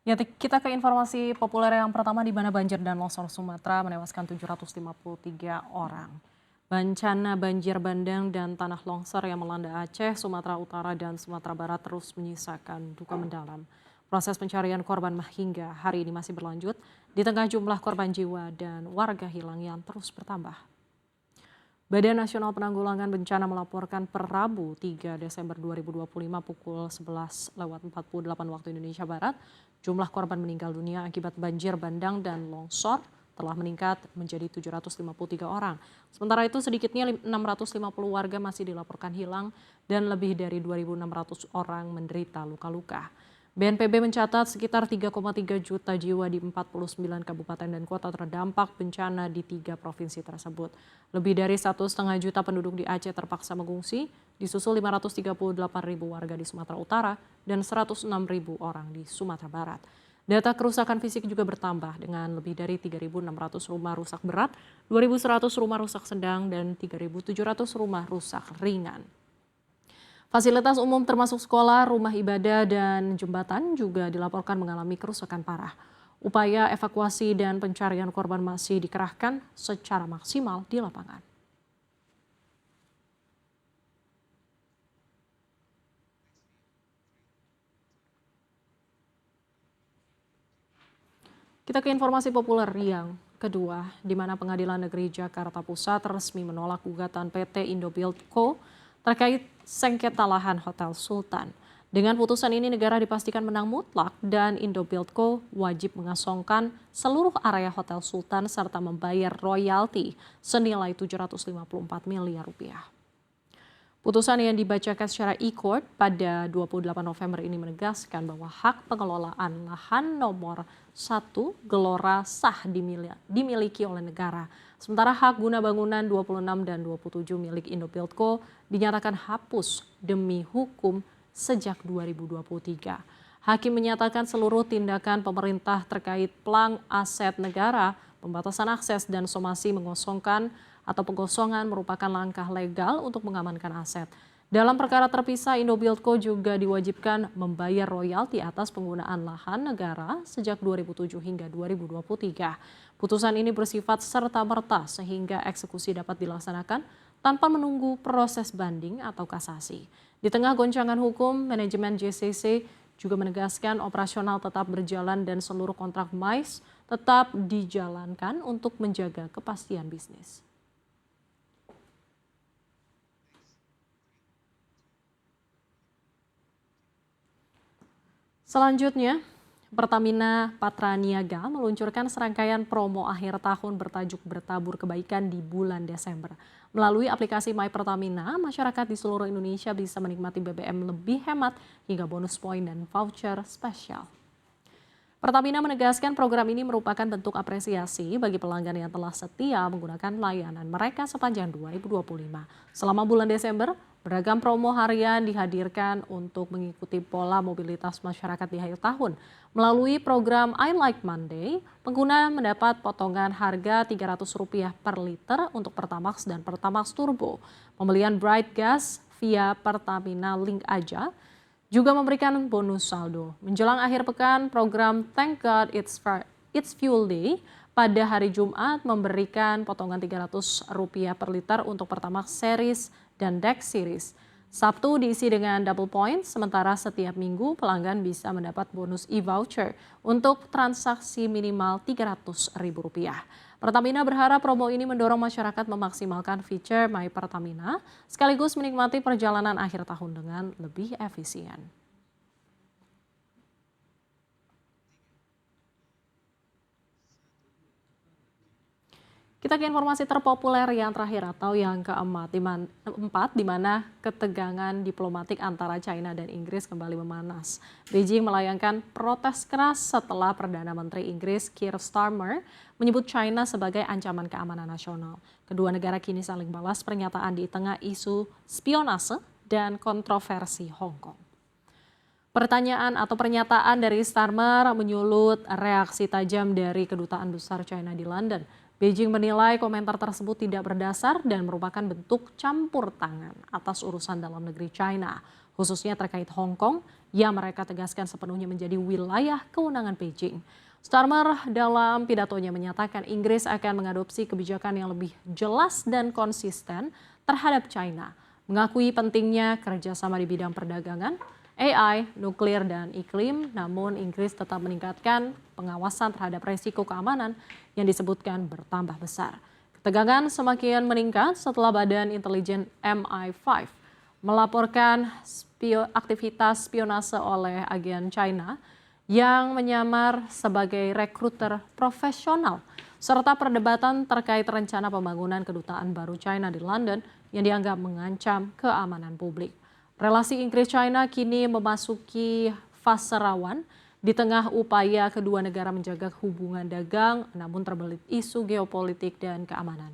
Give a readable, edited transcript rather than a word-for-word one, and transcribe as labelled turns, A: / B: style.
A: Ya, kita ke informasi populer yang pertama di mana banjir dan longsor Sumatera menewaskan 753 orang. Bencana banjir bandang dan tanah longsor yang melanda Aceh, Sumatera Utara, dan Sumatera Barat terus menyisakan duka mendalam. Proses pencarian korban hingga hari ini masih berlanjut di tengah jumlah korban jiwa dan warga hilang yang terus bertambah. Badan Nasional Penanggulangan Bencana melaporkan per Rabu 3 Desember 2025 pukul 11.48 waktu Indonesia Barat, jumlah korban meninggal dunia akibat banjir bandang dan longsor telah meningkat menjadi 753 orang. Sementara itu sedikitnya 650 warga masih dilaporkan hilang dan lebih dari 2.600 orang menderita luka-luka. BNPB mencatat sekitar 3,3 juta jiwa di 49 kabupaten dan kota terdampak bencana di 3 provinsi tersebut. Lebih dari 1,5 juta penduduk di Aceh terpaksa mengungsi, disusul 538.000 warga di Sumatera Utara dan 106.000 orang di Sumatera Barat. Data kerusakan fisik juga bertambah dengan lebih dari 3.600 rumah rusak berat, 2.100 rumah rusak sedang, dan 3.700 rumah rusak ringan. Fasilitas umum termasuk sekolah, rumah ibadah, dan jembatan juga dilaporkan mengalami kerusakan parah. Upaya evakuasi dan pencarian korban masih dikerahkan secara maksimal di lapangan. Kita ke informasi populer yang kedua, di mana Pengadilan Negeri Jakarta Pusat resmi menolak gugatan PT Indobuild Co. terkait sengketa lahan Hotel Sultan. Dengan putusan ini negara dipastikan menang mutlak dan Indobuild Co. wajib mengasongkan seluruh area Hotel Sultan serta membayar royalti senilai 754 miliar rupiah. Putusan yang dibacakan secara e-court pada 28 November ini menegaskan bahwa hak pengelolaan lahan nomor 1 Gelora sah dimiliki oleh negara. Sementara hak guna bangunan 26 dan 27 milik Indobuild Co. dinyatakan hapus demi hukum sejak 2023. Hakim menyatakan seluruh tindakan pemerintah terkait plang aset negara, pembatasan akses dan somasi mengosongkan atau pengosongan merupakan langkah legal untuk mengamankan aset. Dalam perkara terpisah, Indobuild Co. juga diwajibkan membayar royalti atas penggunaan lahan negara sejak 2007 hingga 2023. Putusan ini bersifat serta-merta sehingga eksekusi dapat dilaksanakan tanpa menunggu proses banding atau kasasi. Di tengah goncangan hukum, manajemen JCC juga menegaskan operasional tetap berjalan dan seluruh kontrak MICE tetap dijalankan untuk menjaga kepastian bisnis. Selanjutnya, Pertamina Patraniaga meluncurkan serangkaian promo akhir tahun bertajuk Bertabur Kebaikan di bulan Desember. Melalui aplikasi My Pertamina, masyarakat di seluruh Indonesia bisa menikmati BBM lebih hemat hingga bonus poin dan voucher spesial. Pertamina menegaskan program ini merupakan bentuk apresiasi bagi pelanggan yang telah setia menggunakan layanan mereka sepanjang 2025. Selama bulan Desember, beragam promo harian dihadirkan untuk mengikuti pola mobilitas masyarakat di akhir tahun. Melalui program I Like Monday, pengguna mendapat potongan harga Rp300 per liter untuk Pertamax dan Pertamax Turbo. Pembelian Bright Gas via Pertamina Link Aja juga memberikan bonus saldo. Menjelang akhir pekan, program Thank God It's Fuel Day pada hari Jumat memberikan potongan Rp300 per liter untuk Pertamax Series dan Dex Series. Sabtu diisi dengan double point, sementara setiap minggu pelanggan bisa mendapat bonus e-voucher untuk transaksi minimal Rp300.000. Pertamina berharap promo ini mendorong masyarakat memaksimalkan fitur My Pertamina sekaligus menikmati perjalanan akhir tahun dengan lebih efisien. Kita ke informasi terpopuler yang terakhir atau yang keempat, di mana ketegangan diplomatik antara China dan Inggris kembali memanas. Beijing melayangkan protes keras setelah Perdana Menteri Inggris Keir Starmer menyebut China sebagai ancaman keamanan nasional. Kedua negara kini saling balas pernyataan di tengah isu spionase dan kontroversi Hong Kong. Pertanyaan atau pernyataan dari Starmer menyulut reaksi tajam dari Kedutaan Besar China di London. Beijing menilai komentar tersebut tidak berdasar dan merupakan bentuk campur tangan atas urusan dalam negeri China, khususnya terkait Hong Kong yang mereka tegaskan sepenuhnya menjadi wilayah kewenangan Beijing. Starmer dalam pidatonya menyatakan Inggris akan mengadopsi kebijakan yang lebih jelas dan konsisten terhadap China, mengakui pentingnya kerjasama di bidang perdagangan, AI, nuklir, dan iklim, namun Inggris tetap meningkatkan pengawasan terhadap resiko keamanan yang disebutkan bertambah besar. Ketegangan semakin meningkat setelah Badan Intelijen MI5 melaporkan aktivitas spionase oleh agen China yang menyamar sebagai rekruter profesional, serta perdebatan terkait rencana pembangunan kedutaan baru China di London yang dianggap mengancam keamanan publik. Relasi Inggris-China kini memasuki fase rawan di tengah upaya kedua negara menjaga hubungan dagang, namun terbelit isu geopolitik dan keamanan.